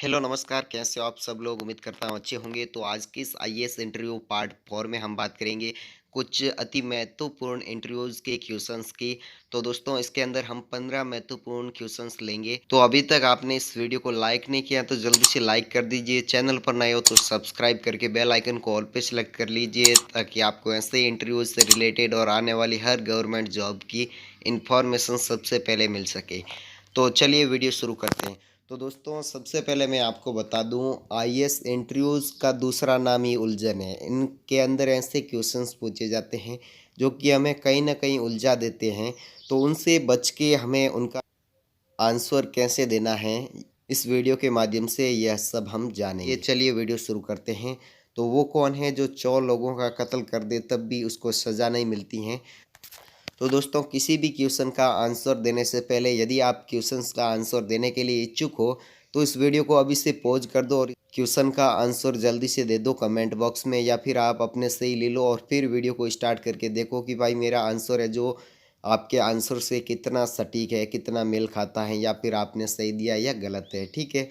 Hello नमस्कार, कैसे हो आप सब लोग? उम्मीद करता हूँ अच्छे होंगे। तो आज की इस आईएएस इंटरव्यू पार्ट 4 में हम बात करेंगे कुछ अति महत्वपूर्ण इंटरव्यूज़ के क्वेश्चंस की। तो दोस्तों इसके अंदर हम 15 महत्वपूर्ण क्वेश्चंस लेंगे। तो अभी तक आपने इस वीडियो को लाइक नहीं किया तो जल्दी से लाइक कर दीजिए। चैनल पर नए हो तो सब्सक्राइब करके बेल आइकन को ऑल पे सेलेक्ट कर लीजिए ताकि आपको ऐसे इंटरव्यूज से रिलेटेड और आने वाली हर गवर्नमेंट जॉब की इंफॉर्मेशन सबसे पहले मिल सके। तो चलिए वीडियो शुरू करते हैं। तो दोस्तों सबसे पहले मैं आपको बता दूं आईएएस इंटरव्यूज़ का दूसरा नाम ही उलझन है। इनके अंदर ऐसे क्वेश्चंस पूछे जाते हैं जो कि हमें कहीं ना कहीं उलझा देते हैं। तो उनसे बच के हमें उनका आंसर कैसे देना है, इस वीडियो के माध्यम से यह सब हम जानेंगे। ये चलिए वीडियो शुरू करते हैं। तो वो कौन है जो 4 लोगों का कत्ल कर दे तब भी उसको सज़ा नहीं मिलती है? तो दोस्तों किसी भी क्वेश्चन का आंसर देने से पहले यदि आप क्वेश्चंस का आंसर देने के लिए इच्छुक हो तो इस वीडियो को अभी से पॉज कर दो और क्वेश्चन का आंसर जल्दी से दे दो कमेंट बॉक्स में, या फिर आप अपने से ही ले लो और फिर वीडियो को स्टार्ट करके देखो कि भाई मेरा आंसर है जो आपके आंसर से कितना सटीक है, कितना मेल खाता है, या फिर आपने सही दिया या गलत है। ठीक है,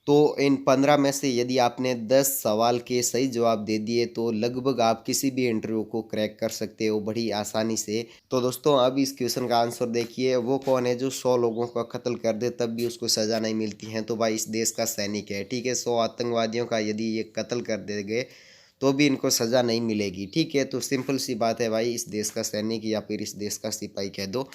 तो इन 15 में से यदि आपने 10 सवाल के सही जवाब दे दिए तो लगभग आप किसी भी इंटरव्यू को क्रैक कर सकते हो बड़ी आसानी से। तो दोस्तों अब इस क्वेश्चन का आंसर देखिए, वो कौन है जो 100 लोगों का कत्ल कर दे तब भी उसको सज़ा नहीं मिलती है? तो भाई इस देश का सैनिक है। ठीक है, 100 आतंकवादियों का यदि ये कत्ल कर दे गए तो भी इनको सज़ा नहीं मिलेगी। ठीक है, तो सिंपल सी बात है भाई, इस देश का सैनिक या फिर इस देश का सिपाही कह दो।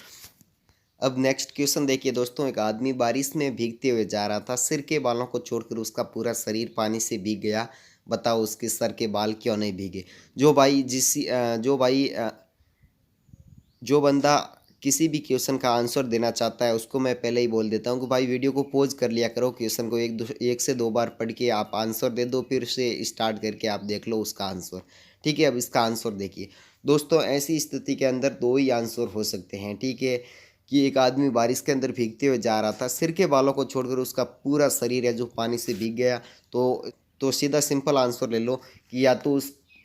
अब नेक्स्ट क्वेश्चन देखिए दोस्तों, एक आदमी बारिश में भीगते हुए जा रहा था, सिर के बालों को छोड़कर उसका पूरा शरीर पानी से भीग गया। बताओ उसके सर के बाल क्यों नहीं भीगे? जो भाई जो बंदा किसी भी क्वेश्चन का आंसर देना चाहता है उसको मैं पहले ही बोल देता हूँ कि भाई वीडियो को पॉज कर लिया करो, क्वेश्चन को एक से दो बार पढ़ के आप आंसर दे दो, फिर से स्टार्ट करके आप देख लो उसका आंसर। ठीक है, अब इसका आंसर देखिए दोस्तों, ऐसी स्थिति के अंदर दो ही आंसर हो सकते हैं। ठीक है, कि एक आदमी बारिश के अंदर भीगते हुए जा रहा था, सिर के बालों को छोड़कर उसका पूरा शरीर है जो पानी से भीग गया। तो सीधा सिंपल आंसर ले लो कि या तो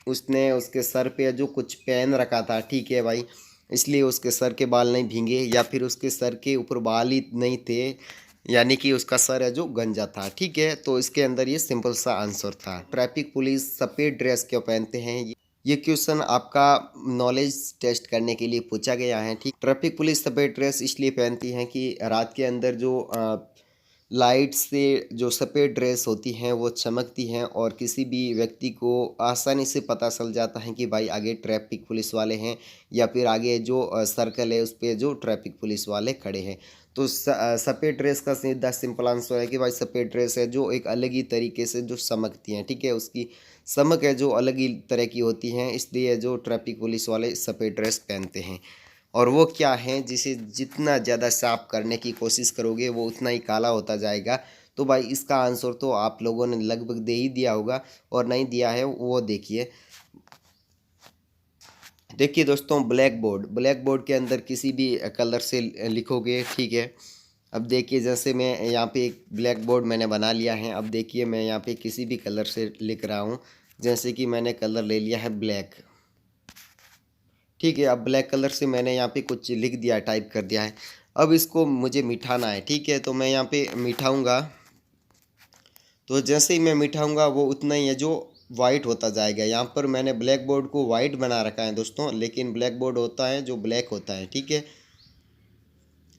उसने उसके सर पे जो कुछ पहन रखा था, ठीक है भाई, इसलिए उसके सर के बाल नहीं भीगे, या फिर उसके सर के ऊपर बाल ही नहीं थे, यानी कि उसका सर है जो गंजा था। ठीक है, तो इसके अंदर ये सिंपल सा आंसर था। ट्रैफिक पुलिस सफ़ेद ड्रेस क्यों पहनते हैं? ये क्वेश्चन आपका नॉलेज टेस्ट करने के लिए पूछा गया है। ठीक, ट्रैफिक पुलिस सफ़ेद ड्रेस इसलिए पहनती हैं कि रात के अंदर जो लाइट से जो सफ़ेद ड्रेस होती हैं वो चमकती हैं और किसी भी व्यक्ति को आसानी से पता चल जाता है कि भाई आगे ट्रैफिक पुलिस वाले हैं, या फिर आगे जो सर्कल है उस पे जो ट्रैफिक पुलिस वाले खड़े हैं। तो सफ़ेद ड्रेस का सीधा सिंपल आंसर है कि भाई सफ़ेद ड्रेस है जो एक अलग ही तरीके से जो चमकती हैं। ठीक है, उसकी चमक है जो अलग ही तरह की होती हैं, इसलिए जो ट्रैफिक पुलिस वाले सफ़ेद ड्रेस पहनते हैं। और वो क्या है जिसे जितना ज़्यादा साफ करने की कोशिश करोगे वो उतना ही काला होता जाएगा। तो भाई इसका आंसर तो आप लोगों ने लगभग दे ही दिया होगा, और नहीं दिया है वो देखिए। देखिए दोस्तों, ब्लैक बोर्ड के अंदर किसी भी कलर से लिखोगे। ठीक है, अब देखिए जैसे मैं यहाँ पे एक ब्लैक बोर्ड मैंने बना लिया है। अब देखिए मैं यहाँ पे किसी भी कलर से लिख रहा हूँ, जैसे कि मैंने कलर ले लिया है ब्लैक। ठीक है, अब ब्लैक कलर से मैंने यहाँ पे कुछ लिख दिया, टाइप कर दिया है। अब इसको मुझे मिटाना है। ठीक है, तो मैं यहाँ पे मिटाऊँगा, तो जैसे ही मैं मिटाऊँगा वो उतना ही है जो वाइट होता जाएगा। यहाँ पर मैंने ब्लैक बोर्ड को वाइट बना रखा है दोस्तों, लेकिन ब्लैक बोर्ड होता है जो ब्लैक होता है। ठीक है,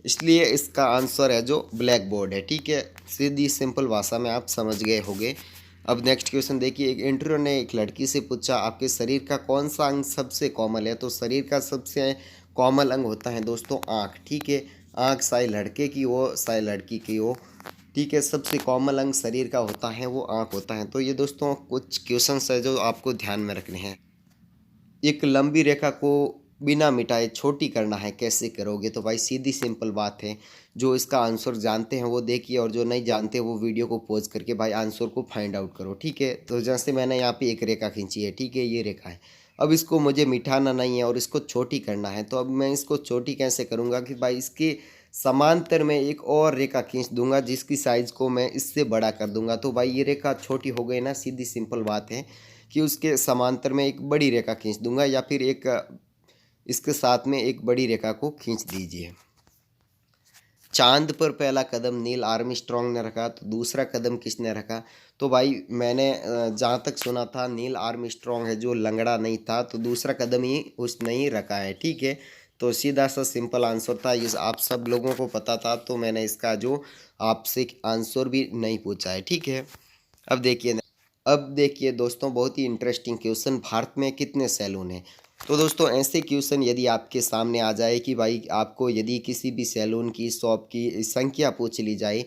इसलिए इसका आंसर है जो ब्लैक बोर्ड है। ठीक है, सीधी सिंपल भाषा में आप समझ गए होंगे। अब नेक्स्ट क्वेश्चन देखिए, एक इंटरव्यू ने एक लड़की से पूछा आपके शरीर का कौन सा अंग सबसे कोमल है? तो शरीर का सबसे कोमल अंग होता है दोस्तों आँख। ठीक है, आँख चाहे लड़के की हो चाहे लड़की की हो, ठीक है, सबसे कोमल अंग शरीर का होता है वो आँख होता है। तो ये दोस्तों कुछ क्वेश्चंस है जो आपको ध्यान में रखने हैं। एक लंबी रेखा को बिना मिटाए छोटी करना है, कैसे करोगे? तो भाई सीधी सिंपल बात है, जो इसका आंसर जानते हैं वो देखिए, और जो नहीं जानते वो वीडियो को पॉज करके भाई आंसर को फाइंड आउट करो। ठीक है, तो जैसे मैंने यहाँ पे एक रेखा खींची है। ठीक है, ये रेखा है। अब इसको मुझे मिटाना नहीं है और इसको छोटी करना है, तो अब मैं इसको छोटी कैसे करूँगा कि भाई इसके समांतर में एक और रेखा खींच दूंगा जिसकी साइज़ को मैं इससे बड़ा कर दूंगा। तो भाई ये रेखा छोटी हो गई ना, सीधी सिंपल बात है कि उसके समांतर में एक बड़ी रेखा खींच दूंगा, या फिर एक इसके साथ में एक बड़ी रेखा को खींच दीजिए। चाँद पर पहला कदम नील आर्मस्ट्रॉन्ग ने रखा, तो दूसरा कदम किसने रखा? तो भाई मैंने जहाँ तक सुना था नील आर्मस्ट्रॉन्ग है जो लंगड़ा नहीं था, तो दूसरा कदम ही उसने ही रखा है, ठीक है? तो सीधा-सा सिंपल आंसर था, इस आप सब लोगों को पता था, तो मैंने इसका जो आपसे आंसर भी नहीं पूछा है, ठीक है? अब देखिए दोस्तों, बहुत ही इंटरेस्टिंग क्वेश्चन, भारत में कितने सैलून हैं? तो दोस्तों ऐसे क्वेश्चन यदि आपके सामने आ जाए कि भाई आपको यदि किसी भी सैलून की शॉप की संख्या पूछ ली जाए,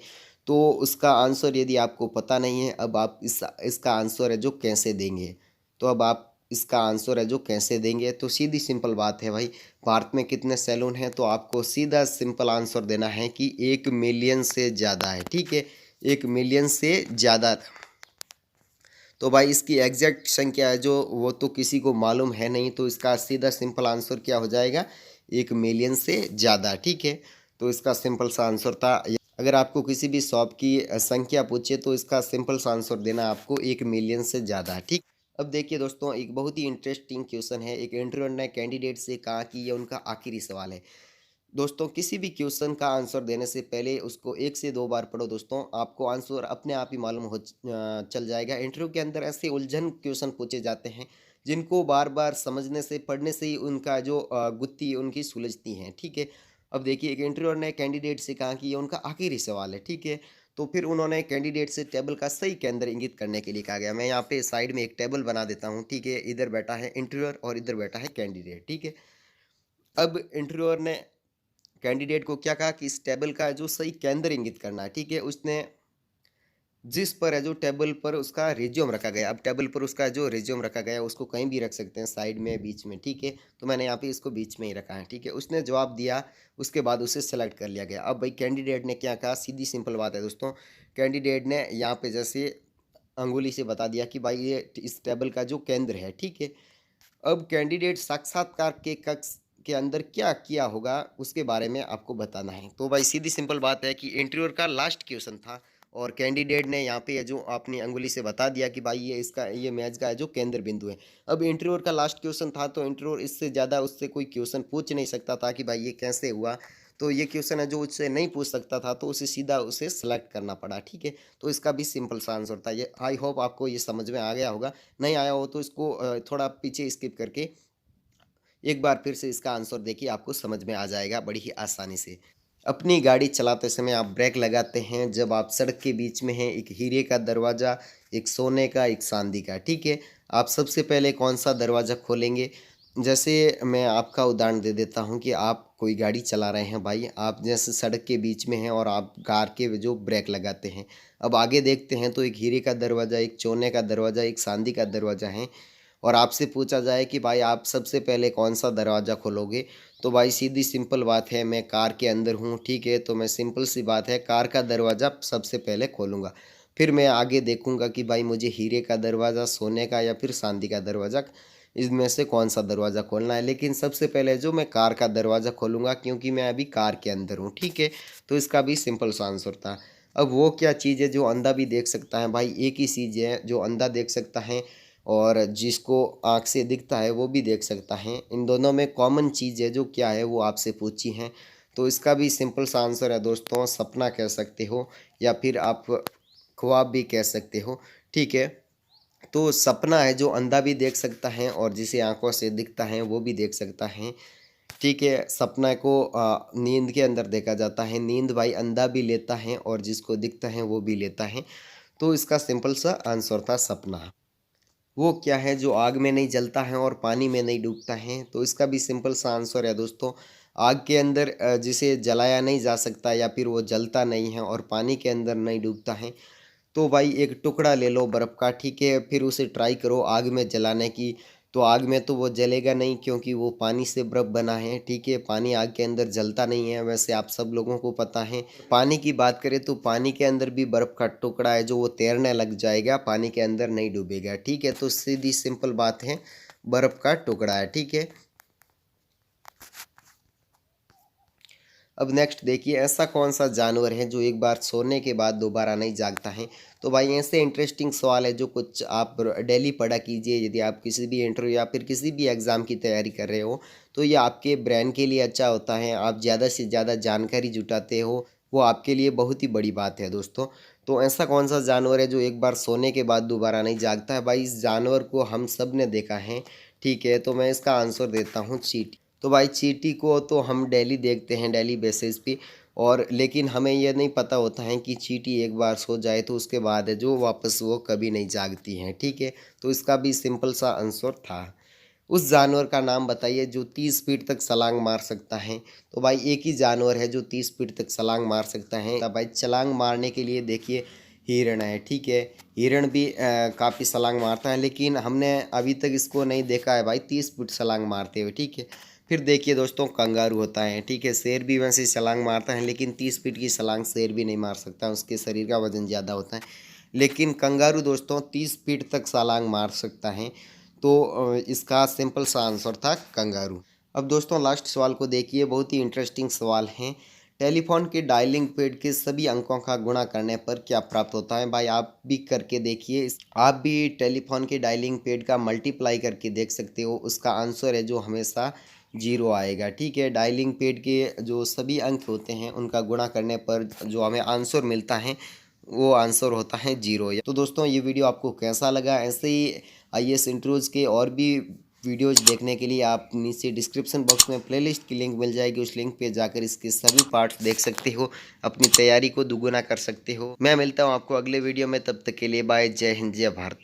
तो उसका आंसर यदि आपको पता नहीं है, अब आप इसका आंसर है जो कैसे देंगे? तो अब आप इसका आंसर है जो कैसे देंगे? तो सीधी सिंपल बात है भाई, भारत में कितने सैलून हैं? तो आपको सीधा सिंपल आंसर देना है कि 1 मिलियन से ज़्यादा है, ठीक है? 1 मिलियन से ज़्यादा। तो भाई इसकी एग्जैक्ट संख्या है जो वो तो किसी को मालूम है नहीं, तो इसका सीधा सिंपल आंसर क्या हो जाएगा? 1 मिलियन से ज़्यादा, ठीक है? तो इसका सिंपल सा आंसर था। अगर आपको किसी भी शॉप की संख्या पूछे तो इसका सिंपल सा आंसर देना आपको 1 मिलियन से ज़्यादा, ठीक। अब देखिए दोस्तों, एक बहुत ही इंटरेस्टिंग क्वेश्चन है। एक इंटरव्यूअर ने कैंडिडेट से कहा कि ये उनका आखिरी सवाल है। दोस्तों किसी भी क्वेश्चन का आंसर देने से पहले उसको 1 से 2 बार पढ़ो दोस्तों, आपको आंसर अपने आप ही मालूम चल जाएगा। इंटरव्यू के अंदर ऐसे उलझन क्वेश्चन पूछे जाते हैं, जिनको बार-बार समझने से, पढ़ने से ही उनका जो गुत्थी उनकी सुलझती हैं, ठीक है? अब देखिए एक इंटरव्यूअर ने कैंडिडेट से कहा कि ये उनका आखिरी सवाल है, ठीक है? तो फिर उन्होंने कैंडिडेट से टेबल का सही केंद्र इंगित करने के लिए कहा गया। मैं यहाँ पे साइड में एक टेबल बना देता हूँ, ठीक है? इधर बैठा है इंटरव्यूअर और इधर बैठा है कैंडिडेट, ठीक है? अब इंटरव्यूअर ने कैंडिडेट को क्या कहा कि इस टेबल का जो सही केंद्र इंगित करना है, ठीक है? उसने जिस पर है जो टेबल पर उसका रिज्यूम रखा गया, अब टेबल पर उसका जो रिज्यूम रखा गया उसको कहीं भी रख सकते हैं, साइड में, बीच में, ठीक है? तो मैंने यहाँ पे इसको बीच में ही रखा है, ठीक है? उसने जवाब दिया, उसके बाद उसे सेलेक्ट कर लिया गया। अब भाई कैंडिडेट ने क्या कहा, सीधी सिंपल बात है दोस्तों, कैंडिडेट ने यहाँ पे जैसे अंगुली से बता दिया कि भाई ये इस टेबल का जो केंद्र है, ठीक है? अब कैंडिडेट साक्षात्कार के कक्ष के अंदर क्या किया होगा उसके बारे में आपको बताना है। तो भाई सीधी सिंपल बात है कि इंटरव्यूअर का लास्ट क्वेश्चन था और कैंडिडेट ने यहाँ पे ये जो अपनी अंगुली से बता दिया कि भाई ये मैच का जो केंद्र बिंदु है। अब इंटरव्यूअर का लास्ट क्वेश्चन था तो इंटरव्यूअर इससे ज़्यादा उससे कोई क्वेश्चन पूछ नहीं सकता था कि भाई ये कैसे हुआ। तो ये क्वेश्चन है जो उससे नहीं पूछ सकता था, तो उसे सीधा उसे सेलेक्ट करना पड़ा, ठीक है? तो इसका भी सिंपल सा आंसर था ये। आई होप आपको ये समझ में आ गया होगा। नहीं आया हो तो इसको थोड़ा पीछे स्किप करके एक बार फिर से इसका आंसर देखिए, आपको समझ में आ जाएगा बड़ी ही आसानी से। अपनी गाड़ी चलाते समय आप ब्रेक लगाते हैं जब आप सड़क के बीच में हैं, एक हीरे का दरवाज़ा, एक सोने का, एक चांदी का, ठीक है? आप सबसे पहले कौन-सा दरवाज़ा खोलेंगे? जैसे मैं आपका उदाहरण दे देता हूँ कि आप कोई गाड़ी चला रहे हैं भाई, आप जैसे सड़क के बीच में हैं और आप कार के जो ब्रेक लगाते हैं। अब आगे देखते हैं तो एक हीरे का दरवाज़ा, एक सोने का दरवाज़ा, एक चांदी का दरवाज़ा है। और आपसे पूछा जाए कि भाई आप सबसे पहले कौन-सा दरवाज़ा खोलोगे? तो भाई सीधी सिंपल बात है, मैं कार के अंदर हूँ, ठीक है? तो मैं सिंपल सी बात है, कार का दरवाज़ा सबसे पहले खोलूँगा। फिर मैं आगे देखूँगा कि भाई मुझे हीरे का दरवाज़ा, सोने का या फिर चांदी का दरवाज़ा, इसमें से कौन-सा दरवाज़ा खोलना है। लेकिन सबसे पहले जो मैं कार का दरवाज़ा खोलूँगा क्योंकि मैं अभी कार के अंदर हूँ, ठीक है? तो इसका भी सिंपल सा आंसर था। अब वो क्या चीज़ है जो अंधा भी देख सकता है? भाई एक ही चीज़ है जो अंधा देख सकता है और जिसको आँख से दिखता है वो भी देख सकता है। इन दोनों में कॉमन चीज़ है जो क्या है वो आपसे पूछी हैं। तो इसका भी सिंपल सा आंसर है दोस्तों, सपना कह सकते हो या फिर आप ख्वाब भी कह सकते हो, ठीक है? तो सपना है जो अंधा भी देख सकता है और जिसे आँखों से दिखता है वो भी देख सकता है, ठीक है? सपना को नींद के अंदर देखा जाता है, नींद भाई अंधा भी लेता है और जिसको दिखता है वो भी लेता है। तो इसका सिंपल सा आंसर था सपना। वो क्या है जो आग में नहीं जलता है और पानी में नहीं डूबता है? तो इसका भी सिंपल सा आंसर है दोस्तों, आग के अंदर जिसे जलाया नहीं जा सकता या फिर वो जलता नहीं है और पानी के अंदर नहीं डूबता है, तो भाई एक टुकड़ा ले लो बर्फ़ का, ठीक है? फिर उसे ट्राई करो आग में जलाने की, तो आग में तो वो जलेगा नहीं क्योंकि वो पानी से बर्फ़ बना है, ठीक है? पानी आग के अंदर जलता नहीं है, वैसे आप सब लोगों को पता है। पानी की बात करें तो पानी के अंदर भी बर्फ़ का टुकड़ा है जो वो तैरने लग जाएगा, पानी के अंदर नहीं डूबेगा, ठीक है? तो सीधी सिंपल बात है, बर्फ़ का टुकड़ा है, ठीक है? अब नेक्स्ट देखिए, ऐसा कौन सा जानवर है जो एक बार सोने के बाद दोबारा नहीं जागता है। तो भाई ऐसे इंटरेस्टिंग सवाल है जो कुछ आप डेली पढ़ा कीजिए। यदि आप किसी भी इंटरव्यू या फिर किसी भी एग्ज़ाम की तैयारी कर रहे हो तो ये आपके ब्रेन के लिए अच्छा होता है। आप ज़्यादा से ज़्यादा जानकारी जुटाते हो, वो आपके लिए बहुत ही बड़ी बात है दोस्तों। तो ऐसा कौन सा जानवर है जो एक बार सोने के बाद दोबारा नहीं जागता है? भाई इस जानवर को हम सब ने देखा है, ठीक है। तो मैं इसका आंसर देता हूँ चींटी। तो भाई चींटी को तो हम डेली देखते हैं, डेली बेसिस पे, और लेकिन हमें यह नहीं पता होता है कि चींटी एक बार सो जाए तो उसके बाद है जो वापस वो कभी नहीं जागती हैं, ठीक है। तो इसका भी सिंपल सा आंसर था। उस जानवर का नाम बताइए जो 30 फीट तक छलांग मार सकता है। तो भाई एक ही जानवर है जो 30 फीट तक छलांग मार सकता है। तो भाई छलांग मारने के लिए देखिए हिरण है, ठीक है। हिरण भी काफ़ी छलांग मारता है, लेकिन हमने अभी तक इसको नहीं देखा है भाई 30 फीट छलांग मारते हुए, ठीक है। फिर देखिए दोस्तों कंगारू होता है, ठीक है। शेर भी वैसे छलांग मारता है, लेकिन 30 फीट की छलांग शेर भी नहीं मार सकता, उसके शरीर का वजन ज़्यादा होता है। लेकिन कंगारू दोस्तों 30 फीट तक छलांग मार सकता है। तो इसका सिंपल सा आंसर था कंगारू। अब दोस्तों लास्ट सवाल को देखिए, बहुत ही इंटरेस्टिंग सवाल है। टेलीफोन के डायलिंग पैड के सभी अंकों का गुणा करने पर क्या प्राप्त होता है? भाई आप भी करके देखिए, आप भी टेलीफोन के डायलिंग पैड का मल्टीप्लाई करके देख सकते हो। उसका आंसर है जो हमेशा 0 आएगा, ठीक है। डायलिंग पैड के जो सभी अंक होते हैं उनका गुणा करने पर जो हमें आंसर मिलता है वो आंसर होता है 0। तो दोस्तों ये वीडियो आपको कैसा लगा? ऐसे ही आईएएस इंटरव्यूज़ के और भी वीडियोज़ देखने के लिए आप नीचे डिस्क्रिप्शन बॉक्स में प्लेलिस्ट की लिंक मिल जाएगी, उस लिंक पे जाकर इसके सभी पार्ट्स देख सकते हो, अपनी तैयारी को दुगुना कर सकते हो। मैं मिलता हूँ आपको अगले वीडियो में, तब तक के लिए बाय। जय हिंद, जय भारत।